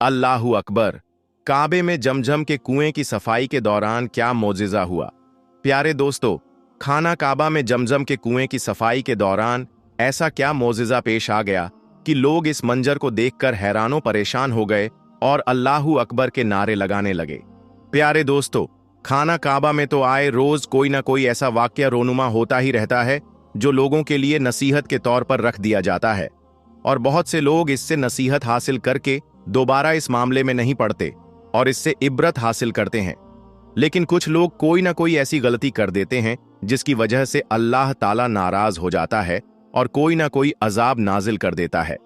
अल्लाहू अकबर। काबे में जमजम के कुएं की सफाई के दौरान क्या मोजिज़ा हुआ। प्यारे दोस्तों, खाना काबा में जमजम के कुएं की सफाई के दौरान ऐसा क्या मोजिज़ा पेश आ गया कि लोग इस मंजर को देखकर हैरानों परेशान हो गए और अल्लाहू अकबर के नारे लगाने लगे। प्यारे दोस्तों, खाना काबा में तो आए रोज कोई ना कोई ऐसा वाकया रोनुमा होता ही रहता है जो लोगों के लिए नसीहत के तौर पर रख दिया जाता है, और बहुत से लोग इससे नसीहत हासिल करके दोबारा इस मामले में नहीं पड़ते और इससे इबरत हासिल करते हैं। लेकिन कुछ लोग कोई ना कोई ऐसी गलती कर देते हैं जिसकी वजह से अल्लाह ताला नाराज हो जाता है और कोई ना कोई अजाब नाजिल कर देता है।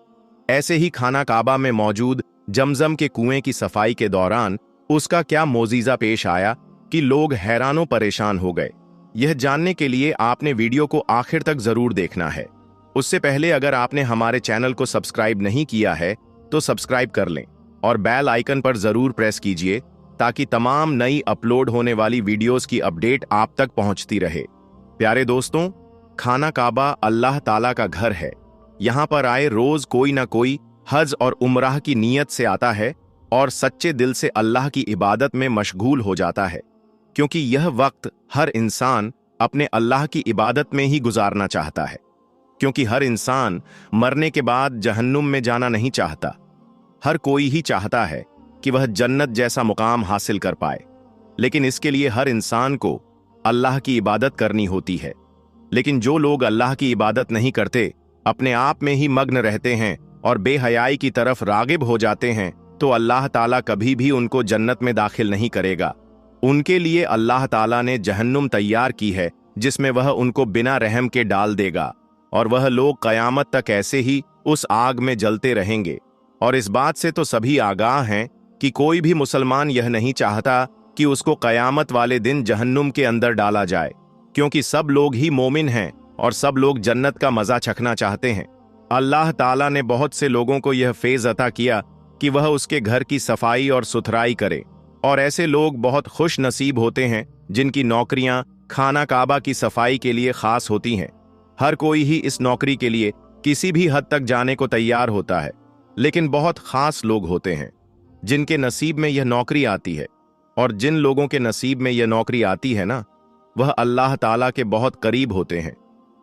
ऐसे ही खाना काबा में मौजूद जमजम के कुएं की सफाई के दौरान उसका क्या मोजीजा पेश आया कि लोग हैरानों परेशान हो गए। यह जानने के लिए आपने वीडियो को आखिर तक जरूर देखना है। उससे पहले अगर आपने हमारे चैनल को सब्सक्राइब नहीं किया है तो सब्सक्राइब कर लें और बेल आइकन पर जरूर प्रेस कीजिए ताकि तमाम नई अपलोड होने वाली वीडियोस की अपडेट आप तक पहुंचती रहे। प्यारे दोस्तों, खाना काबा अल्लाह ताला का घर है। यहाँ पर आए रोज कोई ना कोई हज और उमराह की नीयत से आता है और सच्चे दिल से अल्लाह की इबादत में मशगूल हो जाता है, क्योंकि यह वक्त हर इंसान अपने अल्लाह की इबादत में ही गुजारना चाहता है। क्योंकि हर इंसान मरने के बाद जहन्नुम में जाना नहीं चाहता। हर कोई ही चाहता है कि वह जन्नत जैसा मुकाम हासिल कर पाए, लेकिन इसके लिए हर इंसान को अल्लाह की इबादत करनी होती है। लेकिन जो लोग अल्लाह की इबादत नहीं करते, अपने आप में ही मग्न रहते हैं और बेहयाई की तरफ रागिब हो जाते हैं, तो अल्लाह ताला कभी भी उनको जन्नत में दाखिल नहीं करेगा। उनके लिए अल्लाह ताला ने जहन्नुम तैयार की है जिसमें वह उनको बिना रहम के डाल देगा और वह लोग कयामत तक ऐसे ही उस आग में जलते रहेंगे। और इस बात से तो सभी आगाह हैं कि कोई भी मुसलमान यह नहीं चाहता कि उसको कयामत वाले दिन जहन्नुम के अंदर डाला जाए, क्योंकि सब लोग ही मोमिन हैं और सब लोग जन्नत का मजा चखना चाहते हैं। अल्लाह ताला ने बहुत से लोगों को यह फेज अता किया कि वह उसके घर की सफाई और सुथराई करे, और ऐसे लोग बहुत खुश नसीब होते हैं जिनकी नौकरियां खाना काबा की सफाई के लिए खास होती हैं। हर कोई ही इस नौकरी के लिए किसी भी हद तक जाने को तैयार होता है, लेकिन बहुत खास लोग होते हैं जिनके नसीब में यह नौकरी आती है। और जिन लोगों के नसीब में यह नौकरी आती है ना, वह अल्लाह ताला के बहुत करीब होते हैं,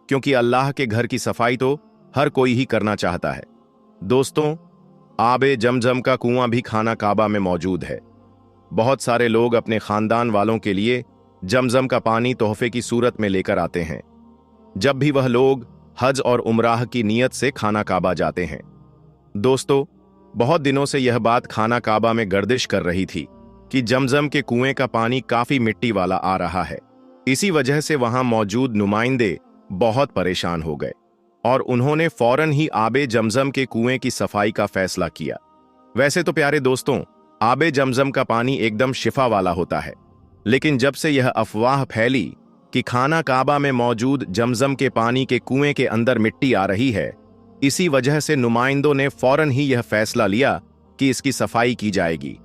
क्योंकि अल्लाह के घर की सफाई तो हर कोई ही करना चाहता है। दोस्तों, आबे जमजम का कुआं भी खाना काबा में मौजूद है। बहुत सारे लोग अपने खानदान वालों के लिए जमजम का पानी तोहफे की सूरत में लेकर आते हैं जब भी वह लोग हज और उमराह की नीयत से खाना काबा जाते हैं। दोस्तों, बहुत दिनों से यह बात खाना काबा में गर्दिश कर रही थी कि जमजम के कुएं का पानी काफी मिट्टी वाला आ रहा है। इसी वजह से वहां मौजूद नुमाइंदे बहुत परेशान हो गए और उन्होंने फौरन ही आबे जमजम के कुएं की सफाई का फैसला किया। वैसे तो प्यारे दोस्तों, आबे जमजम का पानी एकदम शिफा वाला होता है, लेकिन जब से यह अफवाह फैली कि खाना काबा में मौजूद जमजम के पानी के कुएं के अंदर मिट्टी आ रही है, इसी वजह से नुमाइंदों ने फौरन ही यह फैसला लिया कि इसकी सफाई की जाएगी,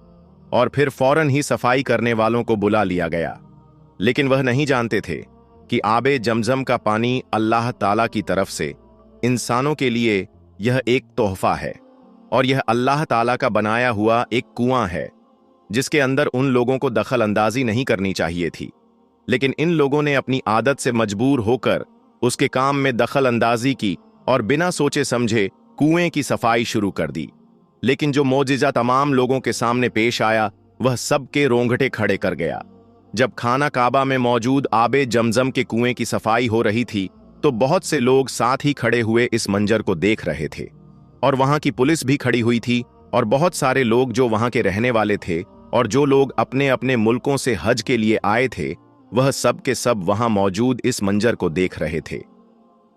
और फिर फौरन ही सफाई करने वालों को बुला लिया गया। लेकिन वह नहीं जानते थे कि आबे जमजम का पानी अल्लाह ताला की तरफ से इंसानों के लिए यह एक तोहफा है, और यह अल्लाह ताला का बनाया हुआ एक कुआं है जिसके अंदर उन लोगों को दखल अंदाजी नहीं करनी चाहिए थी। लेकिन इन लोगों ने अपनी आदत से मजबूर होकर उसके काम में दखल अंदाजी की और बिना सोचे समझे कुएं की सफाई शुरू कर दी। लेकिन जो मोजिजा तमाम लोगों के सामने पेश आया वह सबके रोंगटे खड़े कर गया। जब खाना काबा में मौजूद आबे जमजम के कुएं की सफाई हो रही थी तो बहुत से लोग साथ ही खड़े हुए इस मंजर को देख रहे थे, और वहां की पुलिस भी खड़ी हुई थी, और बहुत सारे लोग जो वहां के रहने वाले थे और जो लोग अपने अपने मुल्कों से हज के लिए आए थे, वह सब के सब वहां मौजूद इस मंजर को देख रहे थे।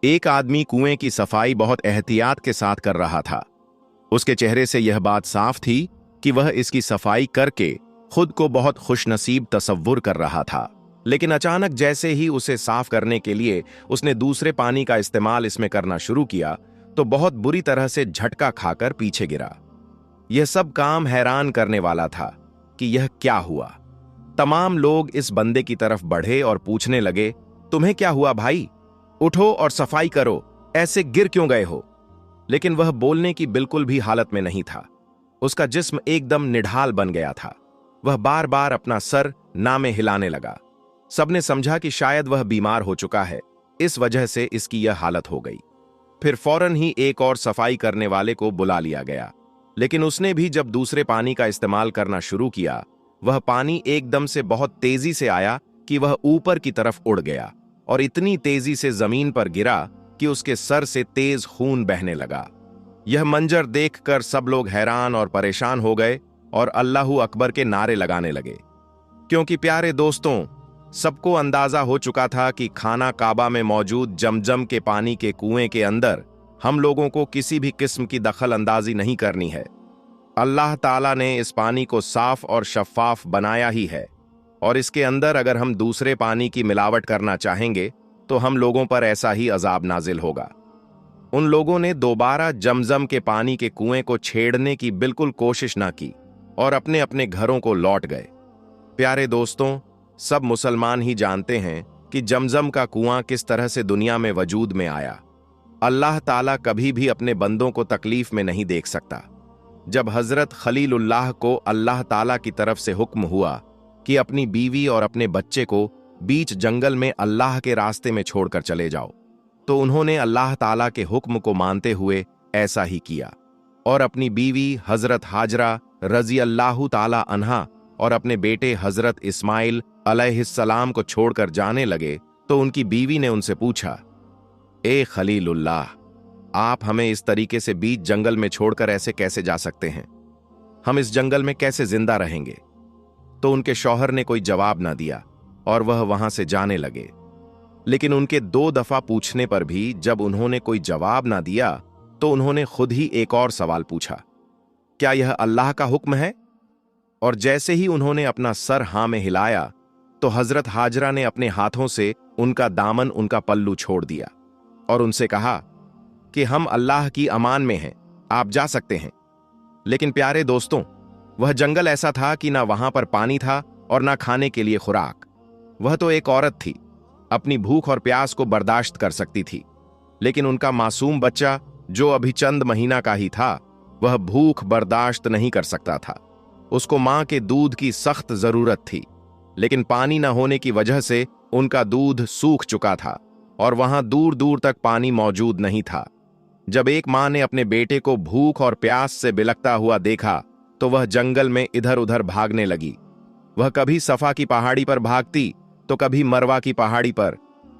एक आदमी कुएं की सफाई बहुत एहतियात के साथ कर रहा था। उसके चेहरे से यह बात साफ थी कि वह इसकी सफाई करके खुद को बहुत खुशनसीब तसव्वुर कर रहा था। लेकिन अचानक जैसे ही उसे साफ करने के लिए उसने दूसरे पानी का इस्तेमाल इसमें करना शुरू किया तो बहुत बुरी तरह से झटका खाकर पीछे गिरा। यह सब काम हैरान करने वाला था कि यह क्या हुआ। तमाम लोग इस बंदे की तरफ बढ़े और पूछने लगे, तुम्हें क्या हुआ भाई? उठो और सफाई करो, ऐसे गिर क्यों गए हो? लेकिन वह बोलने की बिल्कुल भी हालत में नहीं था। उसका जिस्म एकदम निढाल बन गया था। वह बार बार अपना सर ना में हिलाने लगा। सबने समझा कि शायद वह बीमार हो चुका है, इस वजह से इसकी यह हालत हो गई। फिर फौरन ही एक और सफाई करने वाले को बुला लिया गया, लेकिन उसने भी जब दूसरे पानी का इस्तेमाल करना शुरू किया, वह पानी एकदम से बहुत तेजी से आया कि वह ऊपर की तरफ उड़ गया और इतनी तेजी से जमीन पर गिरा कि उसके सर से तेज खून बहने लगा। यह मंजर देखकर सब लोग हैरान और परेशान हो गए और अल्लाहू अकबर के नारे लगाने लगे, क्योंकि प्यारे दोस्तों, सबको अंदाजा हो चुका था कि खाना काबा में मौजूद जमजम के पानी के कुएं के अंदर हम लोगों को किसी भी किस्म की दखल अंदाजी नहीं करनी है। अल्लाह ताला ने इस पानी को साफ और शफाफ बनाया ही है, और इसके अंदर अगर हम दूसरे पानी की मिलावट करना चाहेंगे तो हम लोगों पर ऐसा ही अजाब नाजिल होगा। उन लोगों ने दोबारा जमजम के पानी के कुएं को छेड़ने की बिल्कुल कोशिश ना की और अपने अपने घरों को लौट गए। प्यारे दोस्तों, सब मुसलमान ही जानते हैं कि जमजम का कुआं किस तरह से दुनिया में वजूद में आया। अल्लाह ताला कभी भी अपने बंदों को तकलीफ में नहीं देख सकता। जब हजरत खलीलुल्लाह को अल्लाह ताला की तरफ से हुक्म हुआ कि अपनी बीवी और अपने बच्चे को बीच जंगल में अल्लाह के रास्ते में छोड़कर चले जाओ, तो उन्होंने अल्लाह ताला के हुक्म को मानते हुए ऐसा ही किया और अपनी बीवी हजरत हाजरा रजी अल्लाह ताला अन्हा और अपने बेटे हजरत इस्माइल अलैहिस्सलाम को छोड़कर जाने लगे। तो उनकी बीवी ने उनसे पूछा, ए खलीलुल्लाह, आप हमें इस तरीके से बीच जंगल में छोड़कर ऐसे कैसे जा सकते हैं? हम इस जंगल में कैसे जिंदा रहेंगे? तो उनके शौहर ने कोई जवाब ना दिया और वह वहां से जाने लगे। लेकिन उनके 2 दफा पूछने पर भी जब उन्होंने कोई जवाब ना दिया, तो उन्होंने खुद ही एक और सवाल पूछा, क्या यह अल्लाह का हुक्म है? और जैसे ही उन्होंने अपना सर हां में हिलाया, तो हजरत हाजरा ने अपने हाथों से उनका दामन, उनका पल्लू छोड़ दिया और उनसे कहा कि हम अल्लाह की अमान में हैं, आप जा सकते हैं। लेकिन प्यारे दोस्तों, वह जंगल ऐसा था कि ना वहां पर पानी था और ना खाने के लिए खुराक। वह तो एक औरत थी, अपनी भूख और प्यास को बर्दाश्त कर सकती थी, लेकिन उनका मासूम बच्चा जो अभी चंद महीना का ही था, वह भूख बर्दाश्त नहीं कर सकता था। उसको मां के दूध की सख्त जरूरत थी, लेकिन पानी न होने की वजह से उनका दूध सूख चुका था और वहां दूर दूर तक पानी मौजूद नहीं था। जब एक मां ने अपने बेटे को भूख और प्यास से बिलखता हुआ देखा, तो वह जंगल में इधर उधर भागने लगी। वह कभी सफा की पहाड़ी पर भागती तो कभी मरवा की पहाड़ी पर,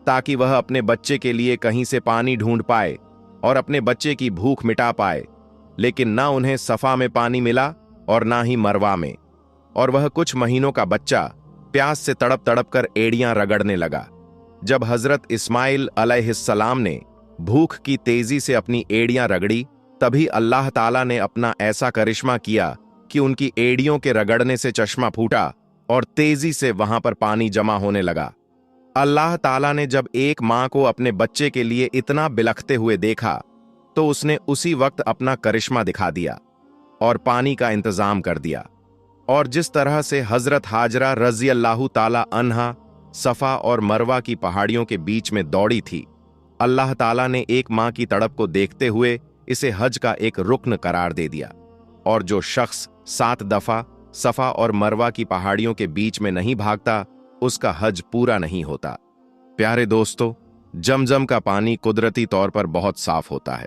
ताकि वह अपने बच्चे के लिए कहीं से पानी ढूंढ पाए और अपने बच्चे की भूख मिटा पाए। लेकिन ना उन्हें सफा में पानी मिला और ना ही मरवा में, और वह कुछ महीनों का बच्चा प्यास से तड़प तड़प कर एड़ियां रगड़ने लगा। जब हजरत इस्माइल अलैहिस्सलाम ने भूख की तेजी से अपनी एड़ियां रगड़ी, तभी अल्लाह ताला ने अपना ऐसा करिश्मा किया कि उनकी एड़ियों के रगड़ने से चश्मा फूटा और तेजी से वहां पर पानी जमा होने लगा। अल्लाह ताला ने जब एक मां को अपने बच्चे के लिए इतना बिलखते हुए देखा, तो उसने उसी वक्त अपना करिश्मा दिखा दिया और पानी का इंतजाम कर दिया। और जिस तरह से हजरत हाजरा रजी अल्लाह ताला अन्हा सफा और मरवा की पहाड़ियों के बीच में दौड़ी थी, अल्लाह ताला ने एक मां की तड़प को देखते हुए इसे हज का एक रुक्न करार दे दिया। और जो शख्स 7 दफा सफा और मरवा की पहाड़ियों के बीच में नहीं भागता, उसका हज पूरा नहीं होता। प्यारे दोस्तों, जमजम का पानी कुदरती तौर पर बहुत साफ होता है।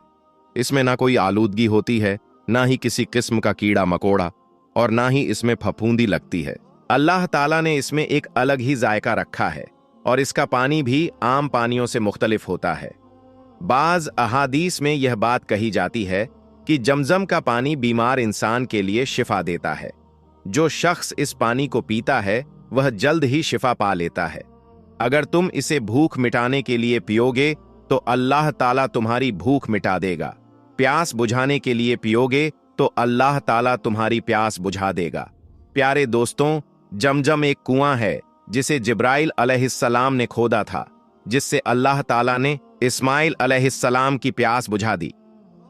इसमें ना कोई आलूदगी होती है, ना ही किसी किस्म का कीड़ा मकोड़ा, और ना ही इसमें फफूंदी लगती है। अल्लाह ताला ने इसमें एक अलग ही जायका रखा है और इसका पानी भी आम पानियों से मुख्तलिफ होता है। बाज अहादीस में यह बात कही जाती है कि जमजम का पानी बीमार इंसान के लिए शिफा देता है। जो शख्स इस पानी को पीता है वह जल्द ही शिफा पा लेता है। अगर तुम इसे भूख मिटाने के लिए पियोगे तो अल्लाह ताला तुम्हारी भूख मिटा देगा। प्यास बुझाने के लिए पियोगे तो अल्लाह ताला तुम्हारी प्यास बुझा देगा। प्यारे दोस्तों, जमजम एक कुआं है जिसे जिब्राइल अलैहिस्सलाम ने खोदा था, जिससे अल्लाह ताला ने इस्माइल अलैहिस्सलाम की प्यास बुझा दी।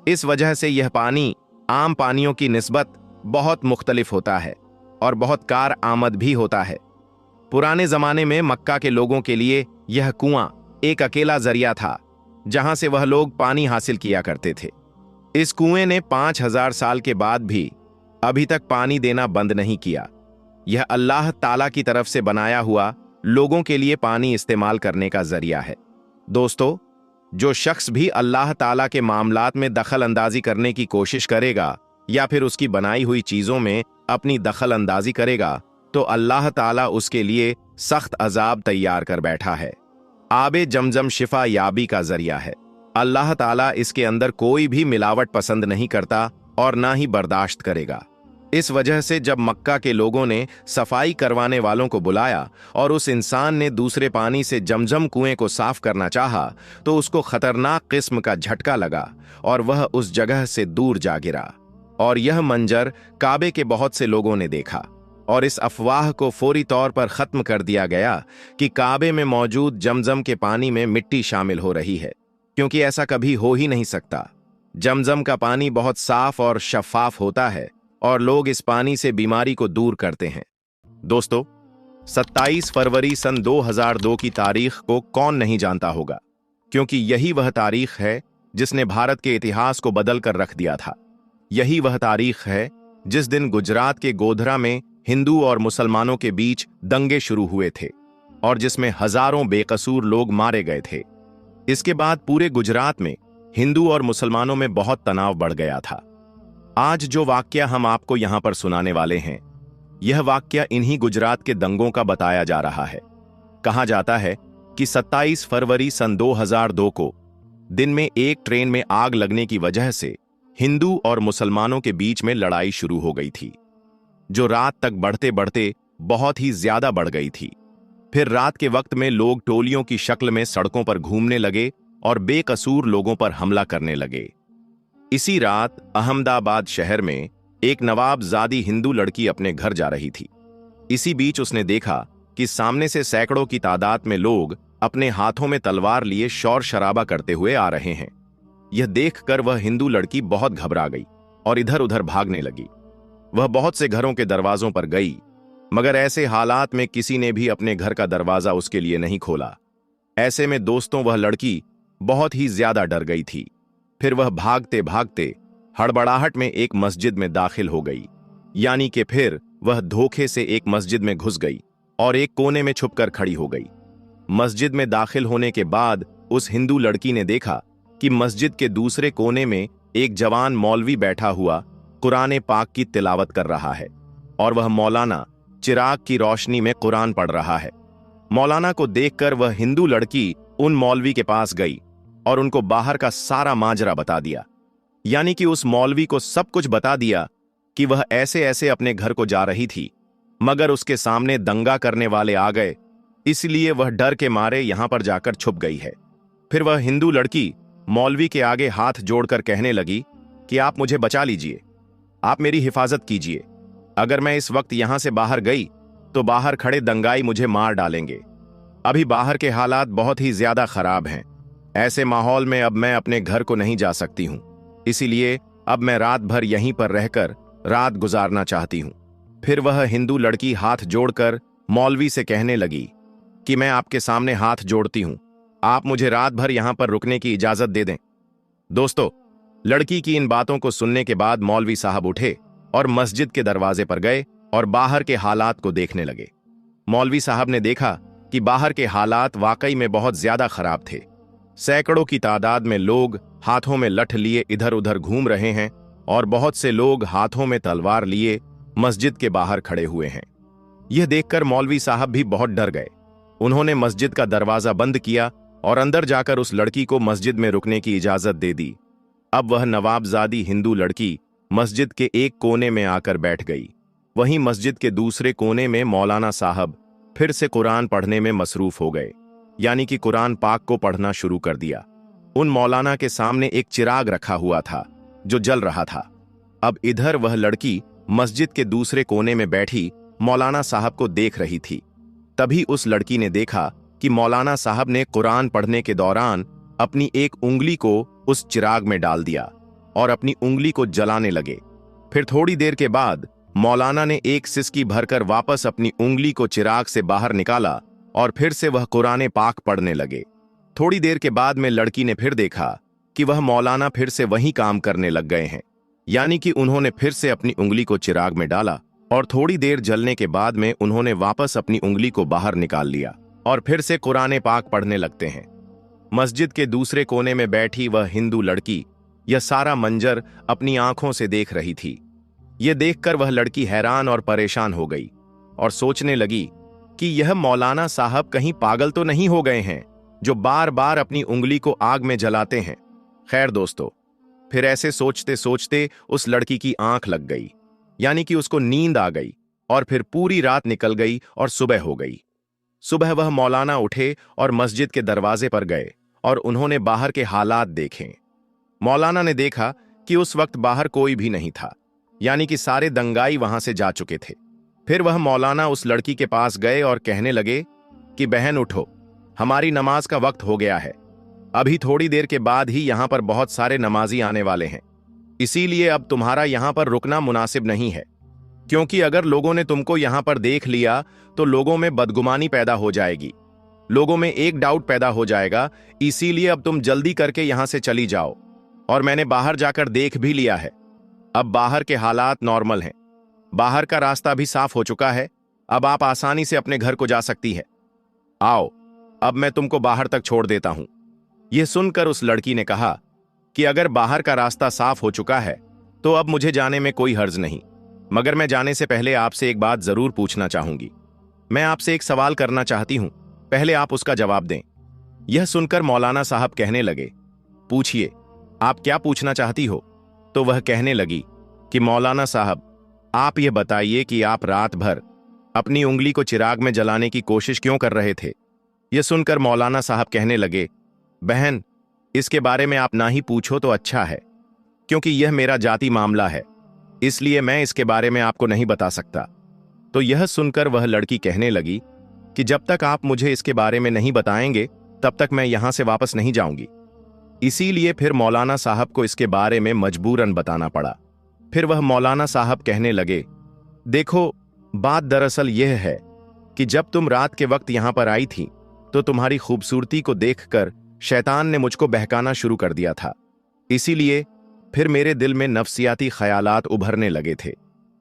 इस वजह से यह पानी आम पानियों की निस्बत बहुत मुख्तलिफ होता है और बहुत कार आमद भी होता है। पुराने जमाने में मक्का के लोगों के लिए यह कुआं एक अकेला जरिया था जहां से वह लोग पानी हासिल किया करते थे। इस कुएं ने 5000 साल के बाद भी अभी तक पानी देना बंद नहीं किया। यह अल्लाह ताला की तरफ से बनाया हुआ लोगों के लिए पानी इस्तेमाल करने का जरिया है। दोस्तों, जो शख्स भी अल्लाह ताला के मामलात में दखल अंदाजी करने की कोशिश करेगा या फिर उसकी बनाई हुई चीजों में अपनी दखल अंदाजी करेगा, तो अल्लाह ताला उसके लिए सख्त अजाब तैयार कर बैठा है। आबे जमजम शिफा याबी का जरिया है। अल्लाह ताला इसके अंदर कोई भी मिलावट पसंद नहीं करता और ना ही बर्दाश्त करेगा। इस वजह से जब मक्का के लोगों ने सफाई करवाने वालों को बुलाया और उस इंसान ने दूसरे पानी से जमजम कुएं को साफ करना चाहा, तो उसको खतरनाक किस्म का झटका लगा और वह उस जगह से दूर जा गिरा। और यह मंजर काबे के बहुत से लोगों ने देखा और इस अफवाह को फौरी तौर पर खत्म कर दिया गया कि काबे में मौजूद जमजम के पानी में मिट्टी शामिल हो रही है, क्योंकि ऐसा कभी हो ही नहीं सकता। जमजम का पानी बहुत साफ और शफाफ होता है और लोग इस पानी से बीमारी को दूर करते हैं। दोस्तों, 27 फरवरी सन 2002 की तारीख को कौन नहीं जानता होगा, क्योंकि यही वह तारीख है जिसने भारत के इतिहास को बदल कर रख दिया था। यही वह तारीख है जिस दिन गुजरात के गोधरा में हिंदू और मुसलमानों के बीच दंगे शुरू हुए थे और जिसमें हजारों बेकसूर लोग मारे गए थे। इसके बाद पूरे गुजरात में हिंदू और मुसलमानों में बहुत तनाव बढ़ गया था। आज जो वाक्या हम आपको यहां पर सुनाने वाले हैं, यह वाक्या इन्हीं गुजरात के दंगों का बताया जा रहा है। कहा जाता है कि 27 फरवरी सन 2002 को दिन में एक ट्रेन में आग लगने की वजह से हिंदू और मुसलमानों के बीच में लड़ाई शुरू हो गई थी, जो रात तक बढ़ते बढ़ते बहुत ही ज्यादा बढ़ गई थी। फिर रात के वक्त में लोग टोलियों की शक्ल में सड़कों पर घूमने लगे और बेकसूर लोगों पर हमला करने लगे। इसी रात अहमदाबाद शहर में एक नवाबजादी हिंदू लड़की अपने घर जा रही थी। इसी बीच उसने देखा कि सामने से सैकड़ों की तादाद में लोग अपने हाथों में तलवार लिए शौर शराबा करते हुए आ रहे हैं। यह देखकर वह हिंदू लड़की बहुत घबरा गई और इधर उधर भागने लगी। वह बहुत से घरों के दरवाजों पर गई, मगर ऐसे हालात में किसी ने भी अपने घर का दरवाजा उसके लिए नहीं खोला। ऐसे में दोस्तों, वह लड़की बहुत ही ज्यादा डर गई थी। फिर वह भागते भागते हड़बड़ाहट में एक मस्जिद में दाखिल हो गई, यानी कि फिर वह धोखे से एक मस्जिद में घुस गई और एक कोने में छुपकर खड़ी हो गई। मस्जिद में दाखिल होने के बाद उस हिंदू लड़की ने देखा कि मस्जिद के दूसरे कोने में एक जवान मौलवी बैठा हुआ कुरान पाक की तिलावत कर रहा है और वह मौलाना चिराग की रोशनी में कुरान पढ़ रहा है। मौलाना को देखकर वह हिंदू लड़की उन मौलवी के पास गई और उनको बाहर का सारा माजरा बता दिया, यानी कि उस मौलवी को सब कुछ बता दिया कि वह ऐसे ऐसे अपने घर को जा रही थी, मगर उसके सामने दंगा करने वाले आ गए, इसलिए वह डर के मारे यहां पर जाकर छुप गई है। फिर वह हिंदू लड़की मौलवी के आगे हाथ जोड़कर कहने लगी कि आप मुझे बचा लीजिए, आप मेरी हिफाजत कीजिए। अगर मैं इस वक्त यहां से बाहर गई तो बाहर खड़े दंगाई मुझे मार डालेंगे। अभी बाहर के हालात बहुत ही ज्यादा खराब हैं। ऐसे माहौल में अब मैं अपने घर को नहीं जा सकती हूं, इसीलिए अब मैं रात भर यहीं पर रहकर रात गुजारना चाहती हूं। फिर वह हिंदू लड़की हाथ जोड़कर मौलवी से कहने लगी कि मैं आपके सामने हाथ जोड़ती हूं, आप मुझे रात भर यहां पर रुकने की इजाजत दे दें। दोस्तों, लड़की की इन बातों को सुनने के बाद मौलवी साहब उठे और मस्जिद के दरवाजे पर गए और बाहर के हालात को देखने लगे। मौलवी साहब ने देखा कि बाहर के हालात वाकई में बहुत ज्यादा खराब थे। सैकड़ों की तादाद में लोग हाथों में लठ लिए इधर उधर घूम रहे हैं और बहुत से लोग हाथों में तलवार लिए मस्जिद के बाहर खड़े हुए हैं। यह देखकर मौलवी साहब भी बहुत डर गए। उन्होंने मस्जिद का दरवाजा बंद किया और अंदर जाकर उस लड़की को मस्जिद में रुकने की इजाजत दे दी। अब वह नवाबजादी हिंदू लड़की मस्जिद के एक कोने में आकर बैठ गई। वहीं मस्जिद के दूसरे कोने में मौलाना साहब फिर से कुरान पढ़ने में मसरूफ हो गए, यानी कि कुरान पाक को पढ़ना शुरू कर दिया। उन मौलाना के सामने एक चिराग रखा हुआ था जो जल रहा था। अब इधर वह लड़की मस्जिद के दूसरे कोने में बैठी मौलाना साहब को देख रही थी। तभी उस लड़की ने देखा कि मौलाना साहब ने कुरान पढ़ने के दौरान अपनी एक उंगली को उस चिराग में डाल दिया और अपनी उंगली को जलाने लगे। फिर थोड़ी देर के बाद मौलाना ने एक सिसकी भरकर वापस अपनी उंगली को चिराग से बाहर निकाला और फिर से वह कुरान पाक पढ़ने लगे। थोड़ी देर के बाद में लड़की ने फिर देखा कि वह मौलाना फिर से वही काम करने लग गए हैं। यानी कि उन्होंने फिर से अपनी उंगली को चिराग में डाला और थोड़ी देर जलने के बाद में उन्होंने वापस अपनी उंगली को बाहर निकाल लिया और फिर से कुरान पाक पढ़ने लगते हैं। मस्जिद के दूसरे कोने में बैठी वह हिंदू लड़की यह सारा मंजर अपनी आंखों से देख रही थी। यह देखकर वह लड़की हैरान और परेशान हो गई और सोचने लगी कि यह मौलाना साहब कहीं पागल तो नहीं हो गए हैं जो बार बार अपनी उंगली को आग में जलाते हैं। खैर दोस्तों, फिर ऐसे सोचते सोचते उस लड़की की आंख लग गई, यानी कि उसको नींद आ गई और फिर पूरी रात निकल गई और सुबह हो गई। सुबह वह मौलाना उठे और मस्जिद के दरवाजे पर गए और उन्होंने बाहर के हालात देखे। मौलाना ने देखा कि उस वक्त बाहर कोई भी नहीं था, यानी कि सारे दंगाई वहां से जा चुके थे। फिर वह मौलाना उस लड़की के पास गए और कहने लगे कि बहन उठो, हमारी नमाज का वक्त हो गया है। अभी थोड़ी देर के बाद ही यहां पर बहुत सारे नमाजी आने वाले हैं, इसीलिए अब तुम्हारा यहां पर रुकना मुनासिब नहीं है, क्योंकि अगर लोगों ने तुमको यहां पर देख लिया तो लोगों में बदगुमानी पैदा हो जाएगी, लोगों में एक डाउट पैदा हो जाएगा। इसीलिए अब तुम जल्दी करके यहां से चली जाओ। और मैंने बाहर जाकर देख भी लिया है, अब बाहर के हालात नॉर्मल हैं, बाहर का रास्ता भी साफ हो चुका है, अब आप आसानी से अपने घर को जा सकती है। आओ, अब मैं तुमको बाहर तक छोड़ देता हूं। यह सुनकर उस लड़की ने कहा कि अगर बाहर का रास्ता साफ हो चुका है तो अब मुझे जाने में कोई हर्ज नहीं, मगर मैं जाने से पहले आपसे एक बात जरूर पूछना चाहूंगी। मैं आपसे एक सवाल करना चाहती हूं, पहले आप उसका जवाब दें। यह सुनकर मौलाना साहब कहने लगे, पूछिए, आप क्या पूछना चाहती हो? तो वह कहने लगी कि मौलाना साहब, आप यह बताइए कि आप रात भर अपनी उंगली को चिराग में जलाने की कोशिश क्यों कर रहे थे? यह सुनकर मौलाना साहब कहने लगे, बहन, इसके बारे में आप ना ही पूछो तो अच्छा है, क्योंकि यह मेरा जाति मामला है, इसलिए मैं इसके बारे में आपको नहीं बता सकता। तो यह सुनकर वह लड़की कहने लगी कि जब तक आप मुझे इसके बारे में नहीं बताएंगे तब तक मैं यहां से वापस नहीं जाऊंगी। इसीलिए फिर मौलाना साहब को इसके बारे में मजबूरन बताना पड़ा। फिर वह मौलाना साहब कहने लगे, देखो, बात दरअसल यह है कि जब तुम रात के वक्त यहां पर आई थी तो तुम्हारी खूबसूरती को देखकर शैतान ने मुझको बहकाना शुरू कर दिया था। इसीलिए फिर मेरे दिल में नफ्सियाती ख्यालात उभरने लगे थे,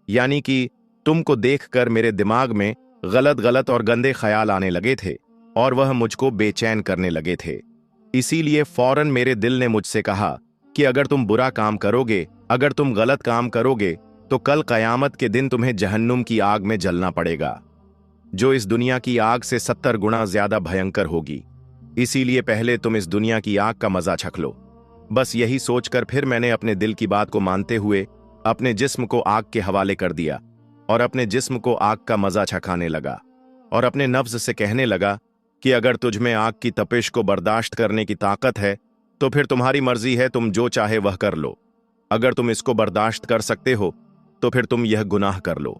यानी कि तुमको देखकर मेरे दिमाग में गलत गलत और गंदे ख्याल आने लगे थे और वह मुझको बेचैन करने लगे थे। इसीलिए फौरन मेरे दिल ने मुझसे कहा कि अगर तुम बुरा काम करोगे, अगर तुम गलत काम करोगे तो कल कयामत के दिन तुम्हें जहन्नुम की आग में जलना पड़ेगा, जो इस दुनिया की आग से 70 गुना ज्यादा भयंकर होगी। इसीलिए पहले तुम इस दुनिया की आग का मजा चख लो। बस यही सोचकर फिर मैंने अपने दिल की बात को मानते हुए अपने जिस्म को आग के हवाले कर दिया और अपने जिस्म को आग का मजा चखाने लगा और अपने नफ्स से कहने लगा कि अगर तुझ में आग की तपिश को बर्दाश्त करने की ताकत है तो फिर तुम्हारी मर्जी है, तुम जो चाहे वह कर लो। अगर तुम इसको बर्दाश्त कर सकते हो तो फिर तुम यह गुनाह कर लो।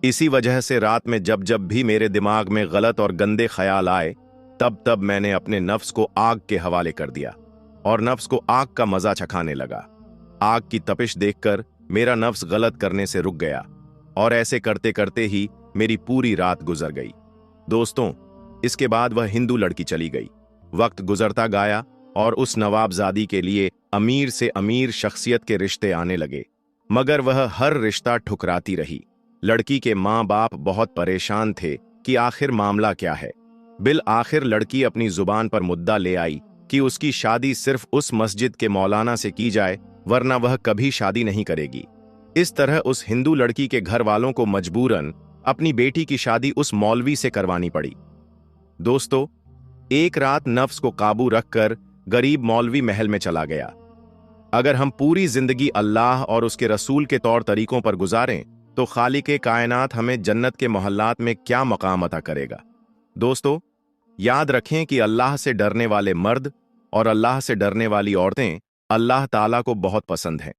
इसी वजह से रात में जब जब भी मेरे दिमाग में गलत और गंदे ख्याल आए तब तब मैंने अपने नफ्स को आग के हवाले कर दिया और नफ्स को आग का मजा चखाने लगा। आग की तपिश देखकर मेरा नफ्स गलत करने से रुक गया और ऐसे करते करते ही मेरी पूरी रात गुजर गई। दोस्तों, इसके बाद वह हिंदू लड़की चली गई। वक्त गुजरता गया और उस नवाबजादी के लिए अमीर से अमीर शख्सियत के रिश्ते आने लगे, मगर वह हर रिश्ता ठुकराती रही। लड़की के माँ बाप बहुत परेशान थे कि आखिर मामला क्या है। बिल आखिर लड़की अपनी जुबान पर मुद्दा ले आई कि उसकी शादी सिर्फ उस मस्जिद के मौलाना से की जाए, वरना वह कभी शादी नहीं करेगी। इस तरह उस हिंदू लड़की के घर वालों को मजबूरन अपनी बेटी की शादी उस मौलवी से करवानी पड़ी। दोस्तों, एक रात नफ्स को काबू रखकर गरीब मौलवी महल में चला गया। अगर हम पूरी जिंदगी अल्लाह और उसके रसूल के तौर तरीकों पर गुजारें तो खालिक कायनात हमें जन्नत के मोहल्लात में क्या मकाम अता करेगा। दोस्तों, याद रखें कि अल्लाह से डरने वाले मर्द और अल्लाह से डरने वाली औरतें अल्लाह ताला को बहुत पसंद हैं।